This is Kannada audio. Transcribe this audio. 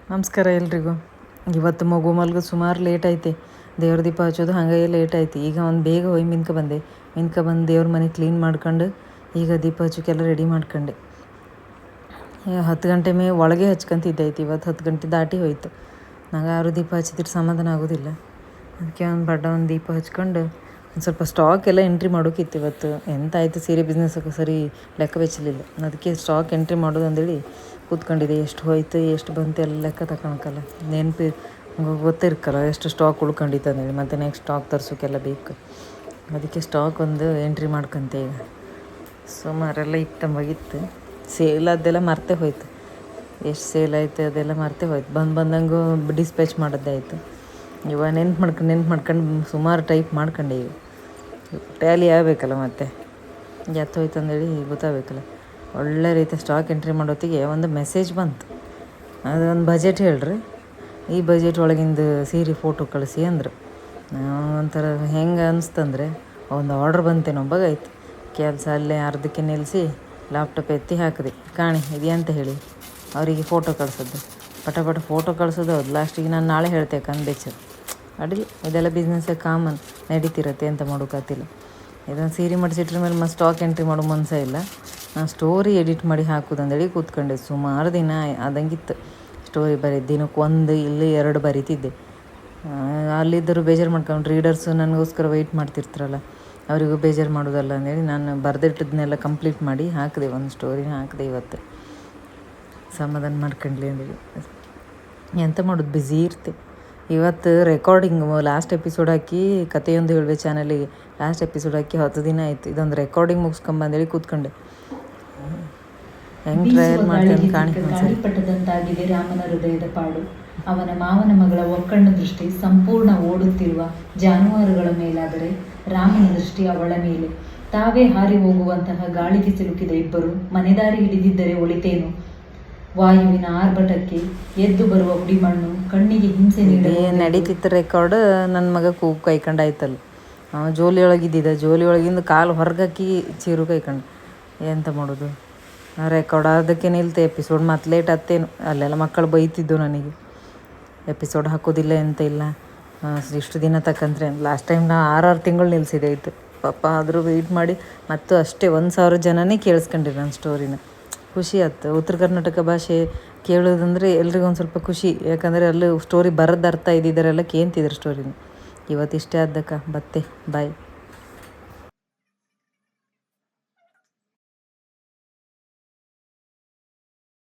ನಮಸ್ಕಾರ ಎಲ್ರಿಗೂ. ಇವತ್ತು ಮಗು ಮಲ್ಗೋದು ಸುಮಾರು ಲೇಟ್ ಐತೆ. ದೇವ್ರ ದೀಪ ಹಚ್ಚೋದು ಹಾಗೆ ಲೇಟ್ ಐತಿ. ಈಗ ಒಂದು ಬೇಗ ಹೋಗಿ ಬಂದು ದೇವ್ರ ಮನೆ ಕ್ಲೀನ್ ಮಾಡ್ಕೊಂಡು ಈಗ ದೀಪ ಹಚ್ಚೋಕ್ಕೆಲ್ಲ ರೆಡಿ ಮಾಡ್ಕೊಂಡೆ. 10 ಗಂಟೆ ಒಳಗೆ ಹಚ್ಕೊಂತಿದ್ದೈತಿ. ಇವತ್ತು 10 ಗಂಟೆ ದಾಟಿ ಹೋಯ್ತು. ನಂಗೆ ಯಾರು ದೀಪ ಹಚ್ಚಿದ್ರೆ ಸಮಾಧಾನ ಆಗೋದಿಲ್ಲ. ಅದಕ್ಕೆ ಒಂದು ದೀಪ ಹಚ್ಕೊಂಡು ಒಂದು ಸ್ವಲ್ಪ ಸ್ಟಾಕ್ ಎಲ್ಲ ಎಂಟ್ರಿ ಮಾಡೋಕ್ಕಿತ್ತು. ಇವತ್ತು ಎಂತ ಆಯಿತು ಸೀರೆ ಬಿಸ್ನೆಸ್ಸಕ್ಕೆ ಸರಿ ಲೆಕ್ಕ ಬೆಚ್ಚಲಿಲ್ಲ. ಅದಕ್ಕೆ ಸ್ಟಾಕ್ ಎಂಟ್ರಿ ಮಾಡೋದು ಅಂದೇಳಿ ಕೂತ್ಕೊಂಡಿದ್ದೆ. ಎಷ್ಟು ಹೋಯ್ತು ಎಷ್ಟು ಬಂತು ಎಲ್ಲ ಲೆಕ್ಕ ತಗೊಳಕಲ್ಲ, ನೆನಪು ಗೊತ್ತಿರ್ಕಲ್ಲ ಎಷ್ಟು ಸ್ಟಾಕ್ ಉಳ್ಕೊಂಡಿತ್ತು ಅಂದೇಳಿ. ಮತ್ತು ನೆಕ್ಸ್ಟ್ ಸ್ಟಾಕ್ ತರ್ಸೋಕ್ಕೆಲ್ಲ ಬೇಕು. ಅದಕ್ಕೆ ಸ್ಟಾಕ್ ಒಂದು ಎಂಟ್ರಿ ಮಾಡ್ಕೊಂತೆ. ಈಗ ಸುಮಾರೆಲ್ಲ ಇತ್ತಂಬಾಗಿತ್ತು. ಸೇಲ್ ಅದೆಲ್ಲ ಮರ್ತೇ ಹೋಯ್ತು. ಎಷ್ಟು ಸೇಲ್ ಆಯಿತು ಅದೆಲ್ಲ ಮರ್ತೇ ಹೋಯ್ತು. ಬಂದಂಗೂ ಡಿಸ್ಪ್ಯಾಚ್ ಮಾಡೋದಾಯಿತು. ಇವಾಗ ನೆನ್ಪು ಮಾಡ್ಕೊಂಡು ಸುಮಾರು ಟೈಪ್ ಮಾಡ್ಕೊಂಡೆ. ಈಗ ಟ್ಯಾಲಿ ಆಗಬೇಕಲ್ಲ, ಮತ್ತು ಹೋಯ್ತು ಅಂದೇಳಿ ಗೊತ್ತಾಗಬೇಕಲ್ಲ. ಒಳ್ಳೆ ರೀತಿ ಸ್ಟಾಕ್ ಎಂಟ್ರಿ ಮಾಡೋತ್ತಿಗೆ ಒಂದು ಮೆಸೇಜ್ ಬಂತು. ಅದೊಂದು ಬಜೆಟ್ ಹೇಳ್ರಿ, ಈ ಬಜೆಟ್ ಒಳಗಿಂದ ಸೀರೆ ಫೋಟೋ ಕಳಿಸಿ ಅಂದರು. ಒಂಥರ ಹೆಂಗೆ ಅನಿಸ್ತಂದ್ರೆ ಒಂದು ಆರ್ಡ್ರ್ ಬಂತೇನೋ ಆಯ್ತು. ಕೆಲಸ ಅಲ್ಲೇ ಅರ್ಧಕ್ಕೆ ನಿಲ್ಲಿಸಿ ಲ್ಯಾಪ್ಟಾಪ್ ಎತ್ತಿ ಹಾಕಿದೆ. ಕಾಣಿ ಇದೆಯಂತ ಹೇಳಿ ಅವರಿಗೆ ಫೋಟೋ ಕಳಿಸೋದು, ಪಟ ಫೋಟೋ ಕಳಿಸೋದು. ಹೌದು, ಲಾಸ್ಟಿಗೆ ನಾನು ನಾಳೆ ಹೇಳ್ತೆ ಕಂದು ಅಡಿಲ್ಲ. ಇದೆಲ್ಲ ಬಿಸ್ನೆಸ್ಸೇ ಕಾಮನ್ ನಡೀತಿರತ್ತೆ, ಅಂತ ಮಾಡೋಕ್ಕಾತಿಲ್ಲ. ಇದನ್ನು ಸೀರೆ ಮಾಡಿಸಿಟ್ರ ಮೇಲೆ ಮತ್ತೆ ಸ್ಟಾಕ್ ಎಂಟ್ರಿ ಮಾಡೋ ಮನಸ್ಸೇ ಇಲ್ಲ. ನಾನು ಸ್ಟೋರಿ ಎಡಿಟ್ ಮಾಡಿ ಹಾಕೋದಂದೇಳಿ ಕೂತ್ಕೊಂಡೆ. ಸುಮಾರು ದಿನ ಆದಂಗಿತ್ತು ಸ್ಟೋರಿ ಬರೀದು. ದಿನಕ್ಕೆ 1 ಇಲ್ಲಿ 2 ಬರೀತಿದ್ದೆ. ಅಲ್ಲಿದ್ದರೂ ಬೇಜಾರು ಮಾಡ್ಕೊಂಡು ರೀಡರ್ಸು ನನಗೋಸ್ಕರ ವೆಯ್ಟ್ ಮಾಡ್ತಿರ್ತಾರಲ್ಲ, ಅವರಿಗೂ ಬೇಜಾರು ಮಾಡೋದಲ್ಲ ಅಂದೇಳಿ ನಾನು ಬರೆದಿಟ್ಟಿದ್ದನ್ನೆಲ್ಲ ಕಂಪ್ಲೀಟ್ ಮಾಡಿ ಹಾಕಿದೆ. ಒಂದು ಸ್ಟೋರಿನ ಹಾಕಿದೆ ಇವತ್ತು, ಸಮಾಧಾನ ಮಾಡ್ಕೊಂಡ್ಲಿ ಅಂದೇಳಿ. ಎಂತ ಮಾಡೋದು, ಬ್ಯುಸಿ ಇರ್ತೆ. ಇವತ್ತು ರೆಕಾರ್ಡಿಂಗ್ ಲಾಸ್ಟ್ ಎಪಿಸೋಡ್ ಹಾಕಿ ಕಥೆಯೊಂದು ಹೇಳುವೆ ಚಾನಲಿಗೆ ಲಾಸ್ಟ್ ಎಪಿಸೋಡ್ ಹಾಕಿ 10 ದಿನ ಆಯಿತು. ಇದೊಂದು ರೆಕಾರ್ಡಿಂಗ್ ಮುಗಿಸ್ಕೊಂಬಂದೇಳಿ ಕೂತ್ಕೊಂಡೆ. ಹೆಂಗೆ ಟ್ರಯಲ್ ಮಾಡ್ತೇನೆ ಗಾಳಿಪಟದಂತಾಗಿದೆ ರಾಮನ ಹೃದಯದ ಪಾಡು. ಅವನ ಮಾವನ ಮಗಳ ಒಕ್ಕಣ್ಣ ದೃಷ್ಟಿ ಸಂಪೂರ್ಣ ಓಡುತ್ತಿರುವ ಜಾನುವಾರುಗಳ ಮೇಲಾದರೆ ರಾಮನ ದೃಷ್ಟಿ ಅವಳ ಮೇಲೆ. ತಾವೇ ಹಾರಿ ಹೋಗುವಂತಹ ಗಾಳಿಗೆ ಸಿಲುಕಿದ ಇಬ್ಬರು ಮನೆದಾರಿ ಹಿಡಿದಿದ್ದರೆ ಒಳಿತೇನು. ವಾಯುವಿನ ಆರ್ಭಟಕ್ಕೆ ಎದ್ದು ಬರುವ ಹುಡಿಮಣ್ಣು ಕಣ್ಣಿಗೆ ಹಿಂಸೆ ನಡೀತಿತ್ತು ರೆಕಾರ್ಡ್. ನನ್ನ ಮಗ ಕೂಗು ಕೈಕೊಂಡಾಯ್ತಲ್ಲ, ಜೋಲಿ ಒಳಗಿದ್ದಿದ್ದ. ಜೋಲಿ ಒಳಗಿಂದ ಕಾಲು ಹೊರಗಾಕಿ ಚೀರು ಕೈಕೊಂಡು. ಎಂತ ಮಾಡೋದು, ರೆಕಾರ್ಡ್ ಅದಕ್ಕೆ ನಿಲ್ತೆ. ಎಪಿಸೋಡ್ ಮತ್ತೆ ಲೇಟ್ ಹತ್ತೇನು. ಅಲ್ಲೆಲ್ಲ ಮಕ್ಕಳು ಬೈತಿದ್ದು ನನಗೆ, ಎಪಿಸೋಡ್ ಹಾಕೋದಿಲ್ಲ ಎಂತ ಇಲ್ಲ, ಇಷ್ಟು ದಿನ ತಕ್ಕಂದ್ರೆ. ಲಾಸ್ಟ್ ಟೈಮ್ ನಾ 6 ತಿಂಗಳು ನಿಲ್ಲಿಸಿದೆ ಇತ್ತು ಪಾಪ. ಆದರೂ ವೆಯ್ಟ್ ಮಾಡಿ ಮತ್ತು ಅಷ್ಟೇ 1,000 ಜನನೇ ಕೇಳಿಸ್ಕೊಂಡ್ರಿ ನನ್ನ ಸ್ಟೋರಿನ. ಖುಷಿ ಆಯ್ತು. ಉತ್ತರ ಕರ್ನಾಟಕ ಭಾಷೆ ಕೇಳೋದಂದರೆ ಎಲ್ರಿಗೂ ಒಂದು ಸ್ವಲ್ಪ ಖುಷಿ. ಯಾಕಂದರೆ ಅಲ್ಲಿ ಸ್ಟೋರಿ ಬರೋದು ಅರ್ಥ ಇದ್ದಿದ್ದರೆಲ್ಲ ಕೇಳ್ತಿದ್ರು ಸ್ಟೋರಿನ. ಇವತ್ತು ಇಷ್ಟೇ ಆದ್ದಕ್ಕ ಬತ್ತೆ. ಬಾಯ್.